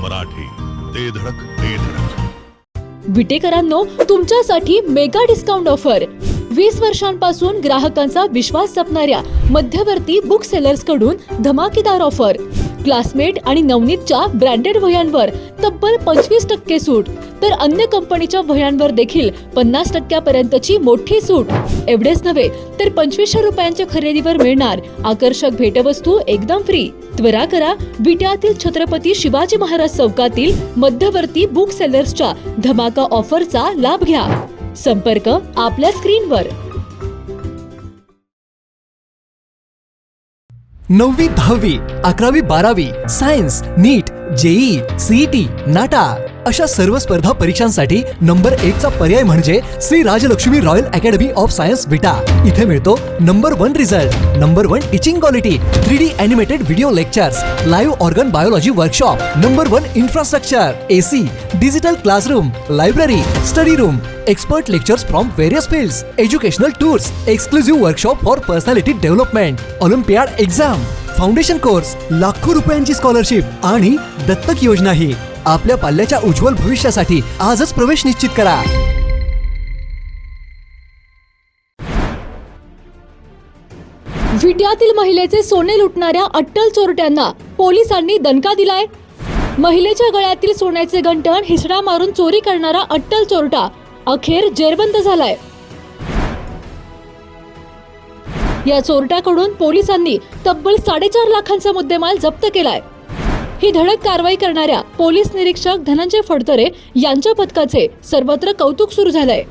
मराठी, ते धडक ते धडक. विटेकरांनो, तुमच्यासाठी मेगा डिस्काउंट ऑफर. 20 वर्षांपासून ग्राहकांचा विश्वास जपणाऱ्या मध्यवर्ती बुक सेलर्स कडून धमाकेदार ऑफर. क्लासमेट आणि नवनीतच्या ब्रँडेड वह्यांवर तब्बल 25% सूट, तर अन्य कंपनीच्या वह्यांवर देखील 50% पर्यंतची मोठी सूट. एवढेच नव्हे तर 2500 रुपयांच्या खरेदीवर मिळणार आकर्षक भेटवस्तू एकदम फ्री. त्वरा करा, विट्यातील छत्रपती शिवाजी महाराज चौकातील मध्यवर्ती बुक सेलर्सच्या धमाका ऑफरचा लाभ घ्या. संपर्क आपल्या स्क्रीनवर. 9वी 10वी 11वी 12वी science, NEET, JEE, CET, NATA अशा सर्व स्पर्धा परीक्षांसाठी नंबर 1 चा पर्याय म्हणजे Shri Rajlakshmi royal academy of science Vita. इथे मिळतो number 1 result, number 1 teaching quality, 3D animated video lectures, live organ biology workshop, number 1 infrastructure, AC, digital classroom, library, study room, expert lectures from various fields, educational tours, exclusive workshop for personality development, olympiad exam, foundation course, लाखो रुपयांची scholarship आणि दत्तक योजनाही. आपल्या पाल्याच्या उज्ज्वल भविष्यासाठी आजच प्रवेश निश्चित करा. विट्यातील महिलेचे सोने लुटणाऱ्या अट्टल चोरट्यांना पोलिसांनी दणका दिलाय. महिलेच्या गळ्यातील सोन्याचे गंठण हिसडा मारून चोरी करणारा अट्टल चोरटा अखेर जेरबंद झालाय. या चोरट्याकडून पोलिसांनी तब्बल 4.5 लाखांचा मुद्देमाल जप्त केलाय. ही धडक कारवाई करणाऱ्या पोलीस निरीक्षक धनंजय फडतरे यांच्या पथकाचे सर्वत्र कौतुक सुरू झालंय.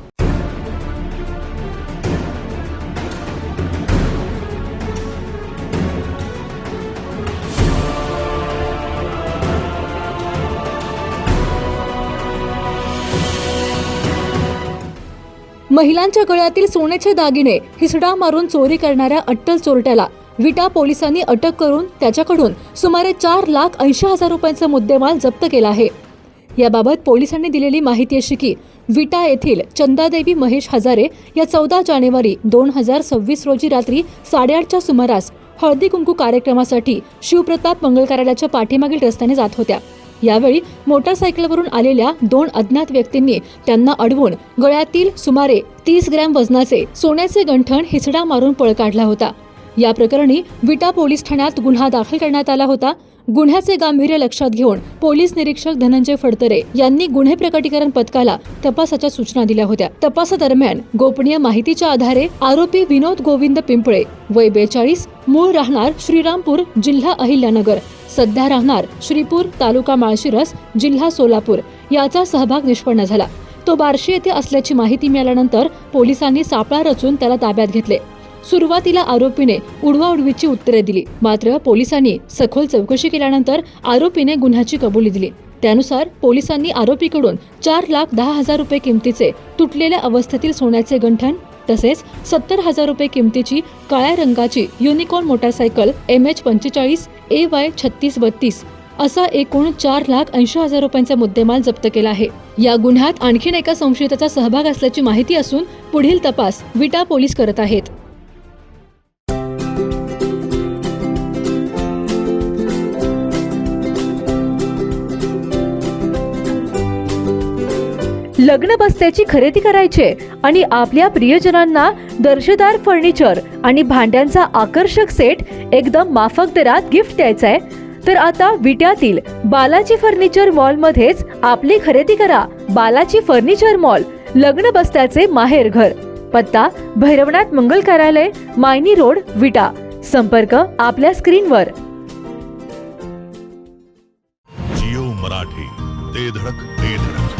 महिलांच्या गळ्यातील सोन्याचे दागिने हिसडा मारून चोरी करणाऱ्या अट्टल चोरट्याला विटा पोलिसांनी अटक करून त्याच्याकडून सुमारे 4,80,000 रुपयांचा मुद्देमाल जप्त केला आहे. याबाबत पोलिसांनी दिलेली माहिती अशी की विटा येथील चंदादेवी महेश हजारे या 14 जानेवारी 2026 रोजी रात्री 8:30च्या सुमारास हळदी कुंकू कार्यक्रमासाठी शिवप्रताप मंगल कार्यालयाच्या पाठीमागील रस्त्याने जात होत्या. यावेळी मोटारसायकलवरून आलेल्या 2 अज्ञात व्यक्तींनी त्यांना अडवून गळ्यातील सुमारे 30 ग्रॅम वजनाचे सोन्याचे गंठण हिसडा मारून पळ काढला होता. या प्रकरणी विटा पोलीस ठाण्यात गुन्हा दाखल करण्यात आला होता. गुन्ह्याचे गांभीर्य लक्षात घेऊन पोलीस निरीक्षक धनंजय फडतरे यांनी गुन्हे प्रकटीकरण पथकाला तपासाच्या सूचना दिल्या होत्या. तपासादरम्यान गोपनीय माहितीच्या आधारे आरोपी विनोद गोविंद पिंपळे, वय 42, मूळ राहणार श्रीरामपूर, जिल्हा अहिल्यानगर, सध्या राहणार श्रीपूर, तालुका माळशिरस, जिल्हा सोलापूर याचा सहभाग निष्पन्न झाला. तो बार्शी येथे असल्याची माहिती मिळाल्यानंतर पोलिसांनी सापळा रचून त्याला ताब्यात घेतले. सुरुवातीला आरोपीने उडवाउडवीची उत्तरे दिली, मात्र पोलिसांनी सखोल चौकशी केल्यानंतर आरोपीने गुन्ह्याची कबुली दिली. त्यानुसार पोलिसांनी आरोपीकडून 4,10,000 रुपये किमतीचे तुटलेल्या अवस्थेतील सोन्याचे गंठण तसेच 70,000 रुपये किमतीची काळ्या रंगाची युनिकॉर्न मोटारसायकल MH45 AY 3632 असा एकूण 4,80,000 रुपयांचा मुद्देमाल जप्त केला आहे. या गुन्ह्यात आणखीन एका संशयिताचा सहभाग असल्याची माहिती असून पुढील तपास विटा पोलीस करत आहेत. लग्न बस्त्याची खरेदी करायचे आणि आपल्या प्रियजनांना दर्जेदार फर्निचर आणि भांड्यांचा आकर्षक सेट एकदम माफक दरात गिफ्ट द्यायचाय तर आता विट्यातील बालाजी फर्निचर मॉल मध्येच आपली खरेदी करा. बालाजी फर्निचर मॉल, लग्न बस्त्याचे माहेरघर. पत्ता भैरवनाथ मंगल कार्यालय, मायनी रोड, विटा. संपर्क आपल्या स्क्रीनवर. जिओ मराठी, ते धडक ते धडक.